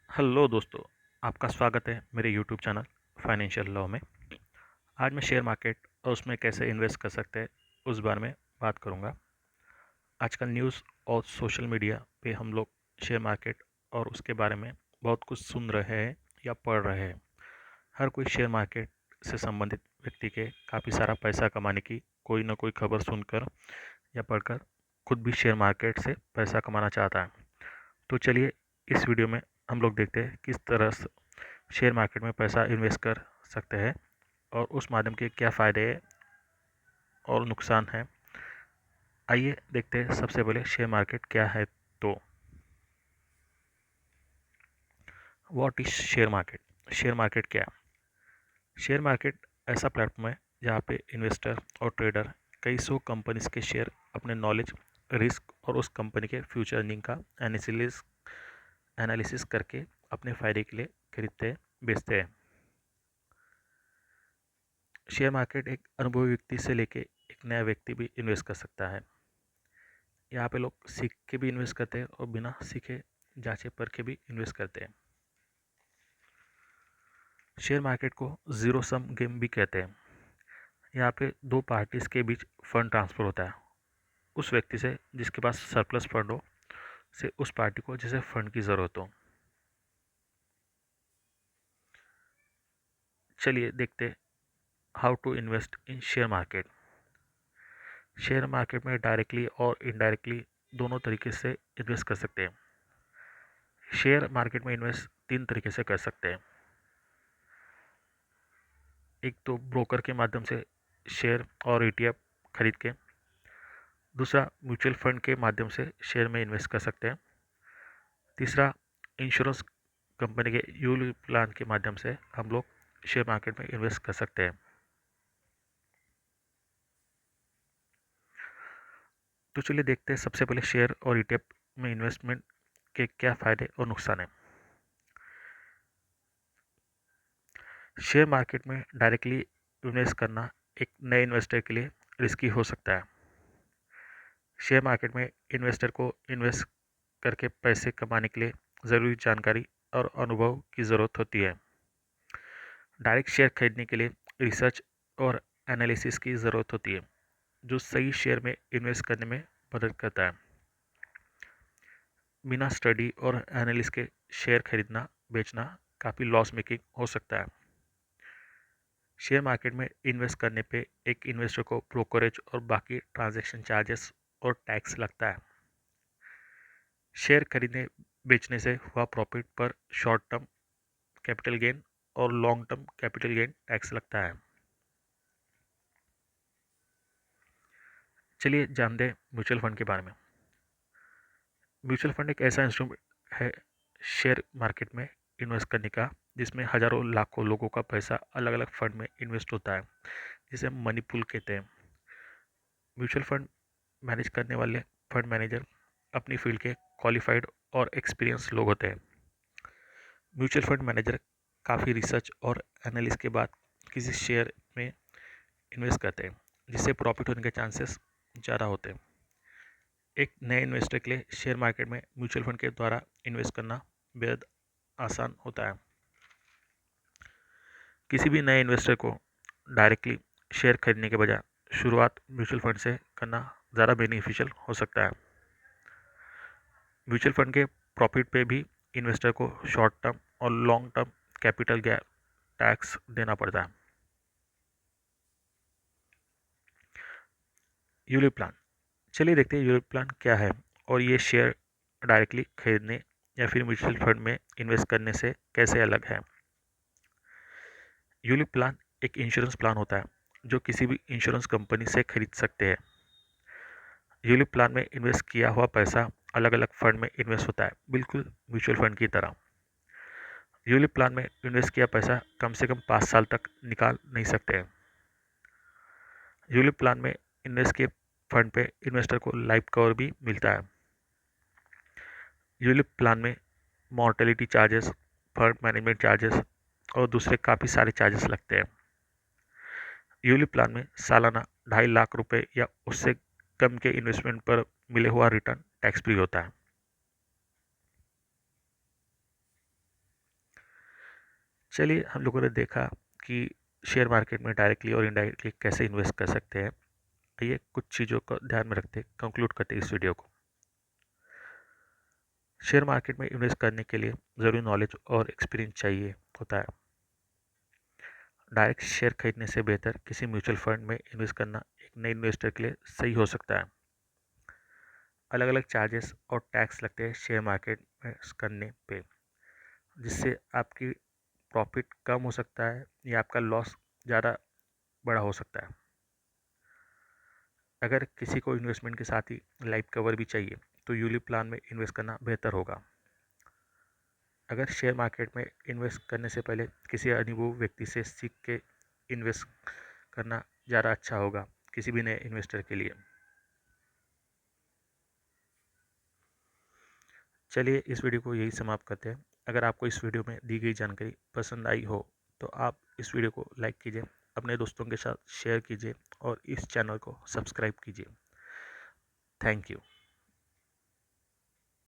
Hello दोस्तों, आपका स्वागत है मेरे यूट्यूब चैनल फाइनेंशियल लॉ में। आज मैं शेयर मार्केट और उसमें कैसे इन्वेस्ट कर सकते हैं उस बारे में बात करूंगा। आजकल न्यूज़ और सोशल मीडिया पे हम लोग शेयर मार्केट और उसके बारे में बहुत कुछ सुन रहे हैं या पढ़ रहे हैं। हर कोई शेयर मार्केट से संबंधित व्यक्ति के काफ़ी सारा पैसा कमाने की कोई ना कोई खबर सुनकर या पढ़कर खुद भी शेयर मार्केट से पैसा कमाना चाहता है। तो चलिए इस वीडियो में हम लोग देखते हैं किस तरह से शेयर मार्केट में पैसा इन्वेस्ट कर सकते हैं और उस माध्यम के क्या फ़ायदे और नुकसान हैं। आइए देखते हैं सबसे पहले शेयर मार्केट क्या है। तो what is share market? Share market क्या है? शेयर मार्केट ऐसा प्लेटफॉर्म है जहाँ पे इन्वेस्टर और ट्रेडर कई सौ कंपनीज के शेयर अपने नॉलेज, रिस्क और उस कंपनी के फ्यूचर अर्निंग का एनालिसिस करके अपने फ़ायदे के लिए खरीदते बेचते हैं। शेयर मार्केट एक अनुभवी व्यक्ति से लेके एक नया व्यक्ति भी इन्वेस्ट कर सकता है। यहाँ पे लोग सीख के भी इन्वेस्ट करते हैं और बिना सीखे जांचे परखे भी इन्वेस्ट करते हैं। शेयर मार्केट को ज़ीरो सम गेम भी कहते हैं। यहाँ पे दो पार्टीज के बीच फंड ट्रांसफ़र होता है, उस व्यक्ति से जिसके पास सरप्लस फंड हो से उस पार्टी को जिसे फंड की ज़रूरत हो। चलिए देखते how to invest in share market. Share market में डायरेक्टली और इनडायरेक्टली दोनों तरीके से इन्वेस्ट कर सकते हैं। शेयर मार्केट में इन्वेस्ट तीन तरीके से कर सकते हैं। एक तो ब्रोकर के माध्यम से शेयर और ETF खरीद के, दूसरा म्यूचुअल फंड के माध्यम से शेयर में इन्वेस्ट कर सकते हैं, तीसरा इंश्योरेंस कंपनी के यूलिप प्लान के माध्यम से हम लोग शेयर मार्केट में इन्वेस्ट कर सकते हैं। तो चलिए देखते हैं सबसे पहले शेयर और ETF में इन्वेस्टमेंट के क्या फ़ायदे और नुकसान हैं। शेयर मार्केट में डायरेक्टली इन्वेस्ट करना एक नए इन्वेस्टर के लिए रिस्की हो सकता है। शेयर मार्केट में इन्वेस्टर को इन्वेस्ट करके पैसे कमाने के लिए ज़रूरी जानकारी और अनुभव की ज़रूरत होती है। डायरेक्ट शेयर खरीदने के लिए रिसर्च और एनालिसिस की ज़रूरत होती है, जो सही शेयर में इन्वेस्ट करने में मदद करता है। बिना स्टडी और एनालिसिस के शेयर खरीदना बेचना काफ़ी लॉस मेकिंग हो सकता है। शेयर मार्केट में इन्वेस्ट करने पे एक इन्वेस्टर को ब्रोकरेज और बाकी ट्रांजैक्शन चार्जेस और टैक्स लगता है। शेयर खरीदने बेचने से हुआ प्रॉफिट पर शॉर्ट टर्म कैपिटल गेन और long term capital gain tax लगता है। चलिए जानते हैं म्यूचुअल फंड के बारे में। म्यूचुअल फंड एक ऐसा इंस्ट्रूमेंट है शेयर मार्केट में इन्वेस्ट करने का, जिसमें हजारों लाखों लोगों का पैसा अलग अलग फंड में इन्वेस्ट होता है, जिसे हम मनी पूल कहते हैं। म्यूचुअल फंड मैनेज करने वाले फंड मैनेजर अपनी फील्ड के क्वालिफाइड और एक्सपीरियंस लोग होते हैं। म्यूचुअल फंड मैनेजर काफ़ी रिसर्च और एनालिसिस के बाद किसी शेयर में इन्वेस्ट करते हैं, जिससे प्रॉफिट होने के चांसेस ज़्यादा होते हैं। एक नए इन्वेस्टर के लिए शेयर मार्केट में म्यूचुअल फंड के द्वारा इन्वेस्ट करना बेहद आसान होता है। किसी भी नए इन्वेस्टर को डायरेक्टली शेयर खरीदने के बजाय शुरुआत म्यूचुअल फंड से करना ज़्यादा बेनिफिशियल हो सकता है। म्यूचुअल फंड के प्रॉफिट पे भी इन्वेस्टर को शॉर्ट टर्म और long term capital gap tax देना पड़ता है। यूलिप प्लान, चलिए देखते हैं यूलिप प्लान क्या है और ये शेयर डायरेक्टली खरीदने या फिर म्यूचुअल फंड में इन्वेस्ट करने से कैसे अलग है। यूलिप प्लान एक इंश्योरेंस प्लान होता है जो किसी भी इंश्योरेंस कंपनी से खरीद सकते हैं। यूलिप प्लान में इन्वेस्ट किया हुआ पैसा अलग अलग फंड में इन्वेस्ट होता है, बिल्कुल म्यूचुअल फंड की तरह। यूलिप प्लान में इन्वेस्ट किया पैसा कम से कम 5 साल तक निकाल नहीं सकते हैं। यूलिप प्लान में इन्वेस्ट किए फंड पे इन्वेस्टर को लाइफ कवर भी मिलता है। यूलिप प्लान में mortality charges, fund management charges और दूसरे काफ़ी सारे चार्जेस लगते हैं। यूलिप प्लान में सालाना 2.5 लाख रुपए या उससे कम के इन्वेस्टमेंट पर मिले हुआ रिटर्न टैक्स फ्री होता है। चलिए, हम लोगों ने देखा कि शेयर मार्केट में डायरेक्टली और इनडायरेक्टली कैसे इन्वेस्ट कर सकते हैं। आइए कुछ चीज़ों को ध्यान में रखते कंक्लूड करते इस वीडियो को। शेयर मार्केट में इन्वेस्ट करने के लिए ज़रूरी नॉलेज और एक्सपीरियंस चाहिए होता है। डायरेक्ट शेयर खरीदने से बेहतर किसी म्यूचुअल फंड में इन्वेस्ट करना एक नए इन्वेस्टर के लिए सही हो सकता है। अलग अलग चार्जेस और टैक्स लगते हैं शेयर मार्केट में करने पे, जिससे आपकी प्रॉफिट कम हो सकता है या आपका लॉस ज़्यादा बड़ा हो सकता है। अगर किसी को इन्वेस्टमेंट के साथ ही लाइफ कवर भी चाहिए तो यूलिप प्लान में इन्वेस्ट करना बेहतर होगा। अगर शेयर मार्केट में इन्वेस्ट करने से पहले किसी अनुभवी व्यक्ति से सीख के इन्वेस्ट करना ज़्यादा अच्छा होगा किसी भी नए इन्वेस्टर के लिए। चलिए इस वीडियो को यही समाप्त करते हैं। अगर आपको इस वीडियो में दी गई जानकारी पसंद आई हो तो आप इस वीडियो को लाइक कीजिए, अपने दोस्तों के साथ शेयर कीजिए और इस चैनल को सब्सक्राइब कीजिए। Thank you.